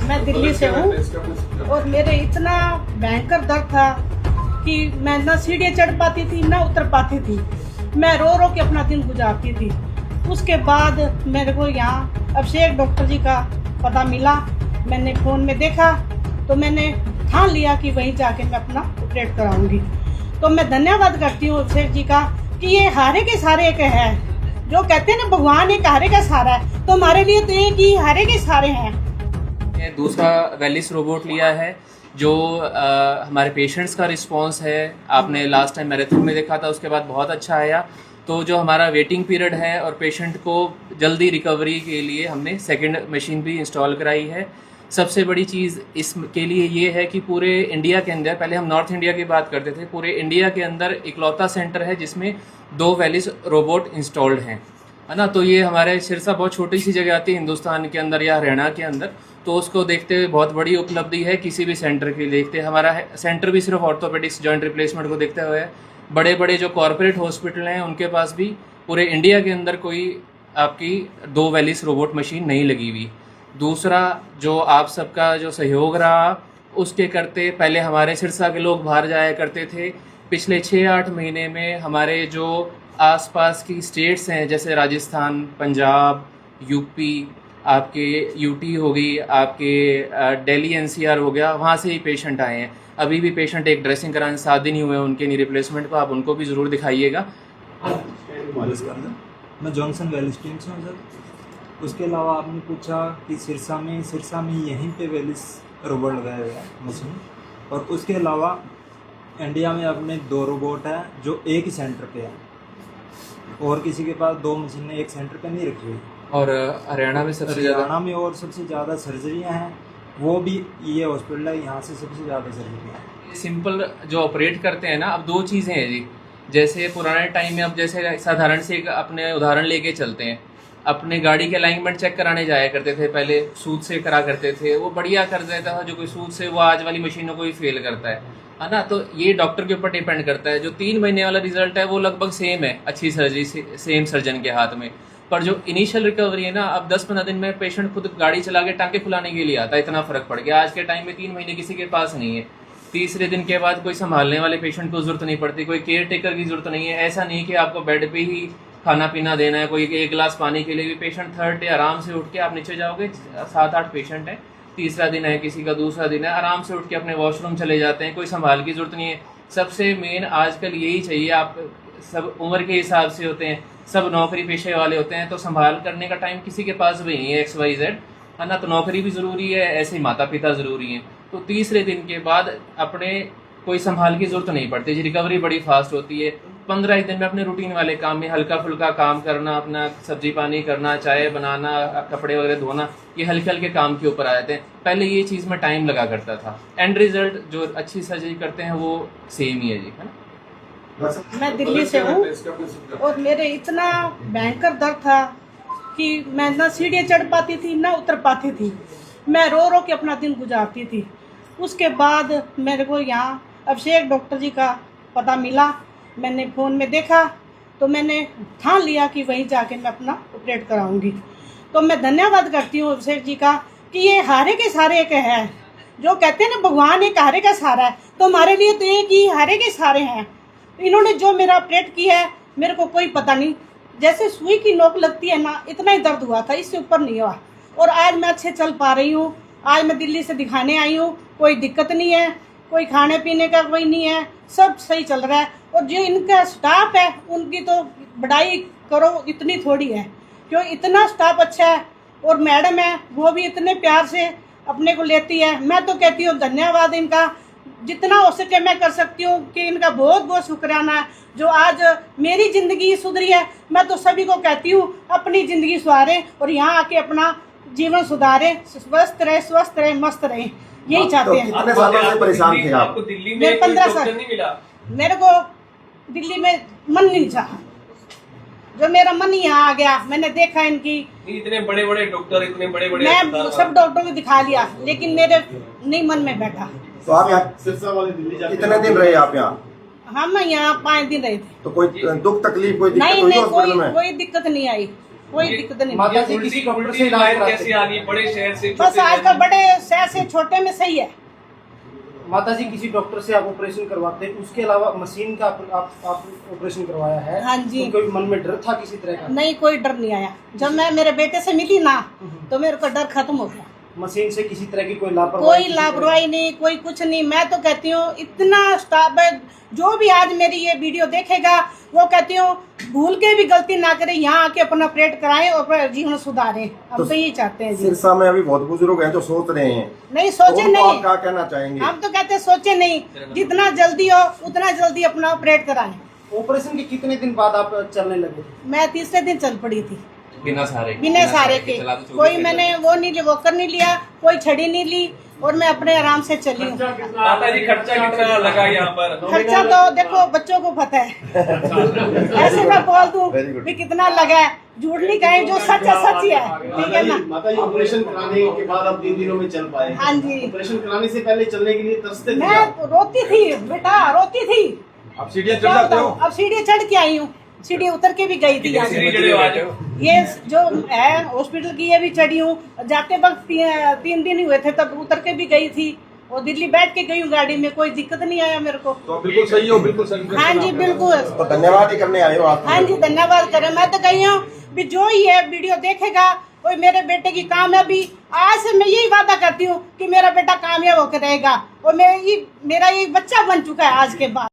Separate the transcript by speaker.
Speaker 1: मैं दिल्ली से हूँ और मेरे इतना भयंकर दर्द था कि मैं ना सीढ़ियाँ चढ़ पाती थी ना उतर पाती थी। मैं रो रो के अपना दिन गुजारती थी। उसके बाद मेरे को यहाँ अभिषेक डॉक्टर जी का पता मिला। मैंने फ़ोन में देखा तो मैंने ठान लिया कि वहीं जाके मैं अपना ऑपरेट कराऊंगी। तो मैं धन्यवाद करती हूँ अभिषेक जी का कि ये हारे के सारे एक है। जो कहते हैं ना भगवान एक हारे का सहारा है, तो हमारे लिए तो एक ही हारे के सारे हैं।
Speaker 2: दूसरा वेलिस रोबोट लिया है जो हमारे पेशेंट्स का रिस्पांस है। आपने लास्ट टाइम मैराथन में देखा था, उसके बाद बहुत अच्छा आया। तो जो हमारा वेटिंग पीरियड है और पेशेंट को जल्दी रिकवरी के लिए हमने सेकंड मशीन भी इंस्टॉल कराई है। सबसे बड़ी चीज़ इसके लिए ये है कि पूरे इंडिया के अंदर, पहले हम नॉर्थ इंडिया की बात करते थे, पूरे इंडिया के अंदर इकलौता सेंटर है जिसमें 2 वेलिस रोबोट इंस्टॉल्ड हैं, है ना। तो ये हमारे सिरसा बहुत छोटी सी जगह आती है हिंदुस्तान के अंदर या हरियाणा के अंदर, तो उसको देखते हुए बहुत बड़ी उपलब्धि है किसी भी सेंटर की। देखते हमारा सेंटर भी सिर्फ ऑर्थोपेडिक्स जॉइंट रिप्लेसमेंट को देखते हुए है। बड़े बड़े जो कॉरपोरेट हॉस्पिटल हैं उनके पास भी पूरे इंडिया के अंदर कोई आपकी 2 वेलिस रोबोट मशीन नहीं लगी हुई। दूसरा जो आप सबका जो सहयोग रहा उसके करते, पहले हमारे सिरसा के लोग बाहर जाया करते थे। पिछले 6-8 महीने में हमारे जो आसपास की स्टेट्स हैं जैसे राजस्थान, पंजाब, यूपी, आपके यूटी हो गई, आपके दिल्ली एनसीआर हो गया, वहाँ से ही पेशेंट आए हैं। अभी भी पेशेंट एक ड्रेसिंग कराने 7 दिन ही हुए हैं उनके नी रिप्लेसमेंट को, आप उनको भी ज़रूर दिखाइएगा।
Speaker 3: मैं जॉनसन वेलिस टीम से हूँ सर। उसके अलावा आपने पूछा कि सिरसा में यहीं पे वेलिस रोबोट लगाया हुआ है मशीन, और उसके अलावा इंडिया में अपने 2 रोबोट हैं जो एक ही सेंटर पे है, और किसी के पास 2 मशीनें एक सेंटर पे नहीं रखी हुई।
Speaker 2: और हरियाणा में सबसे ज़्यादा,
Speaker 3: हरियाणा में और सबसे ज़्यादा सर्जरियाँ हैं, वो भी ये हॉस्पिटल है, यहाँ से सबसे ज़्यादा सर्जरियाँ हैं।
Speaker 2: सिंपल जो ऑपरेट करते हैं ना, अब 2 चीज़ें हैं जी। जैसे पुराने टाइम में, अब जैसे साधारण से एक अपने उदाहरण लेके चलते हैं, अपने गाड़ी के अलाइनमेंट चेक कराने जाया करते थे, पहले सूद से करा करते थे, वो बढ़िया कर देता था। जो कोई सूद से, वो आज वाली मशीनों को ही फेल करता है ना। तो ये डॉक्टर के ऊपर डिपेंड करता है। जो 3 महीने वाला रिजल्ट है वो लगभग सेम है, अच्छी सर्जरी सेम सर्जन के हाथ में। पर जो इनिशियल रिकवरी है ना, अब 10-15 दिन में पेशेंट खुद गाड़ी चला के टांके खुलाने के लिए आता है, इतना फर्क पड़ गया। आज के टाइम में 3 महीने किसी के पास नहीं है। तीसरे दिन के बाद कोई संभालने वाले पेशेंट को जरूरत नहीं पड़ती, कोई केयर टेकर की जरूरत नहीं है। ऐसा नहीं कि आपको बेड पे ही खाना पीना देना है, कोई 1 गिलास पानी के लिए भी पेशेंट थर्ड डे आराम से उठ के, आप नीचे जाओगे 7-8 पेशेंट हैं, तीसरा दिन है किसी का, दूसरा दिन है, आराम से उठ के अपने वॉशरूम चले जाते हैं, कोई संभाल की जरूरत नहीं है। सबसे मेन आजकल यही चाहिए। आप सब उम्र के हिसाब से होते हैं, सब नौकरी पेशे वाले होते हैं, तो संभाल करने का टाइम किसी के पास भी नहीं है, XYZ, है ना। तो नौकरी भी ज़रूरी है, ऐसे ही माता पिता ज़रूरी हैं। तो तीसरे दिन के बाद अपने कोई संभाल की ज़रूरत नहीं पड़ती जी, रिकवरी बड़ी फास्ट होती है। 15 दिन में अपने रूटीन वाले काम में हल्का फुल्का काम करना, अपना सब्जी पानी करना, चाय बनाना, कपड़े वगैरह धोना, ये हल्के हल्के काम के ऊपर आ जाते हैं। पहले ये चीज़ में टाइम लगा करता था। एंड रिजल्ट जो अच्छी सर्जरी करते हैं वो सेम ही है जी, है ना।
Speaker 1: मैं दिल्ली से हूँ और मेरे इतना भयंकर दर्द था कि मैं ना सीढ़ियाँ चढ़ पाती थी ना उतर पाती थी। मैं रो रो के अपना दिन गुजारती थी। उसके बाद मेरे को यहाँ अभिषेक डॉक्टर जी का पता मिला। मैंने फ़ोन में देखा तो मैंने ठान लिया कि वहीं जाके मैं अपना ऑपरेट कराऊंगी। तो मैं धन्यवाद करती हूँ अभिषेक जी का कि ये हारे के सारे एक है। जो कहते हैं ना भगवान एक हारे का सहारा है, तो हमारे लिए तो एक ही हारे के सारे हैं। इन्होंने जो मेरा ऑपरेट किया है मेरे को कोई पता नहीं, जैसे सुई की नोक लगती है ना, इतना ही दर्द हुआ था, इससे ऊपर नहीं हुआ। और आज मैं अच्छे चल पा रही हूँ। आज मैं दिल्ली से दिखाने आई हूँ, कोई दिक्कत नहीं है, कोई खाने पीने का कोई नहीं है, सब सही चल रहा है। और जो इनका स्टाफ है उनकी तो बड़ाई करो इतनी थोड़ी है, क्यों इतना स्टाफ अच्छा है। और मैडम है वो भी इतने प्यार से अपने को लेती है। मैं तो कहती हूँ धन्यवाद इनका, जितना हो सके मैं कर सकती हूँ कि इनका बहुत बहुत शुक्राना है जो आज मेरी ज़िंदगी सुधरी है। मैं तो सभी को कहती हूँ अपनी ज़िंदगी सुधारें और यहाँ आके अपना जीवन सुधारें, स्वस्थ रहे, मस्त रहे, यही चाहते हैं।
Speaker 4: कितने सालों से परेशान थे आप?
Speaker 2: आपको दिल्ली में
Speaker 1: मेरे 15 साल
Speaker 2: नहीं मिला?
Speaker 1: मेरे को दिल्ली में मन नहीं चाहा, जो मेरा मन यहाँ आ गया। मैंने देखा इनकी,
Speaker 2: इतने बड़े बड़े डॉक्टर, इतने बड़े बड़े,
Speaker 1: मैं सब डॉक्टरों को दिखा लिया लेकिन मेरे नहीं मन में बैठा।
Speaker 4: तो आप यहाँ सिरसा वाले दिल्ली जाते कितने दिन रहे आप यहाँ?
Speaker 1: हम यहाँ 5 दिन रहे थे।
Speaker 4: तो कोई दुख तकलीफ कोई दिक्कत
Speaker 1: नहीं
Speaker 4: हुई
Speaker 1: नहीं,
Speaker 4: हॉस्पिटल में?
Speaker 1: कोई दिक्कत नहीं आई। कोई दिक्कत नहीं।
Speaker 5: माता जी किसी डॉक्टर से इलाज कराते
Speaker 6: कैसे आ गई बड़े शहर से
Speaker 1: बस
Speaker 6: छोटे
Speaker 1: आजकल बड़े शहर से छोटे में सही है।
Speaker 5: माता जी किसी डॉक्टर से आप ऑपरेशन करवाते हैं, उसके अलावा मशीन का आप ऑपरेशन करवाया है?
Speaker 1: हाँ जी।
Speaker 5: तो कोई मन में डर था किसी तरह का?
Speaker 1: नहीं, कोई डर नहीं आया। जब मैं मेरे बेटे से मिली ना तो मेरे को डर खत्म हो गया।
Speaker 5: मशीन से किसी तरह की कोई लापरवाही?
Speaker 1: कोई लापरवाही नहीं, कोई कुछ नहीं। मैं तो कहती हूँ इतना स्टाफ है, जो भी आज मेरी ये वीडियो देखेगा वो कहती हूँ भूल के भी गलती ना करे, यहाँ आके अपना ऑपरेट कराएं और अपना जीवन सुधारें। हम तो यही चाहते हैं जी।
Speaker 4: सिरसा में अभी बहुत बुजुर्ग हैं जो सोच रहे हैं,
Speaker 1: नहीं सोचे
Speaker 4: तो
Speaker 1: नहीं,
Speaker 4: आप क्या कहना चाहेंगे?
Speaker 1: हम तो कहते हैं सोचे नहीं, जितना जल्दी हो उतना जल्दी अपना ऑपरेट कराएं।
Speaker 5: ऑपरेशन के कितने दिन बाद आप चलने लगे थे?
Speaker 1: मैं तीसरे दिन चल पड़ी थी
Speaker 2: बिना सहारे
Speaker 1: बिना सहारे के।
Speaker 2: चला तो
Speaker 1: कोई मैंने वो नहीं, वॉकर नहीं लिया, कोई छड़ी नहीं ली और मैं अपने आराम से चली हूँ।
Speaker 6: माता जी खर्चा कितना लगा यहाँ पर?
Speaker 1: खर्चा तो देखो बच्चों को पता है। ऐसे मैं बोल दूं कि कितना लगा है, झूठ नहीं कहें, जो सच है सच ही है, ठीक है ना।
Speaker 7: माता जी ऑपरेशन कराने के बाद अब 3 दिनों में चल पाए?
Speaker 1: हाँ जी।
Speaker 7: ऑपरेशन कराने से पहले चलने के लिए तरसते थे
Speaker 1: मैं
Speaker 7: आप?
Speaker 1: रोती थी बेटा, रोती थी।
Speaker 7: अब सीढ़ियाँ
Speaker 1: क्या बताऊं, अब सीढ़ी चढ़ के आई हूँ, सीढ़ी उतर के भी गई थी। यहाँ से
Speaker 6: सीढ़ी चढ़े हो आज?
Speaker 1: ये जो है हॉस्पिटल की ये भी चढ़ी हूँ, जाते वक्त 3 दिन ही हुए थे तब उतर के भी गई थी और दिल्ली बैठ के गई हूँ गाड़ी में, कोई दिक्कत नहीं आया मेरे को।
Speaker 7: तो बिल्कुल सही हो, बिल्कुल सही।
Speaker 1: हाँ जी बिल्कुल।
Speaker 4: तो धन्यवाद ही करने आए हो आप।
Speaker 1: हाँ जी धन्यवाद करें। मैं तो कही हूँ भी जो ये वीडियो देखेगा कोई मेरे बेटे की कामयाबी, आज से मैं यही वादा करती हूँ कि मेरा बेटा कामयाब होकर रहेगा और मेरा ये बच्चा बन चुका है आज के बाद।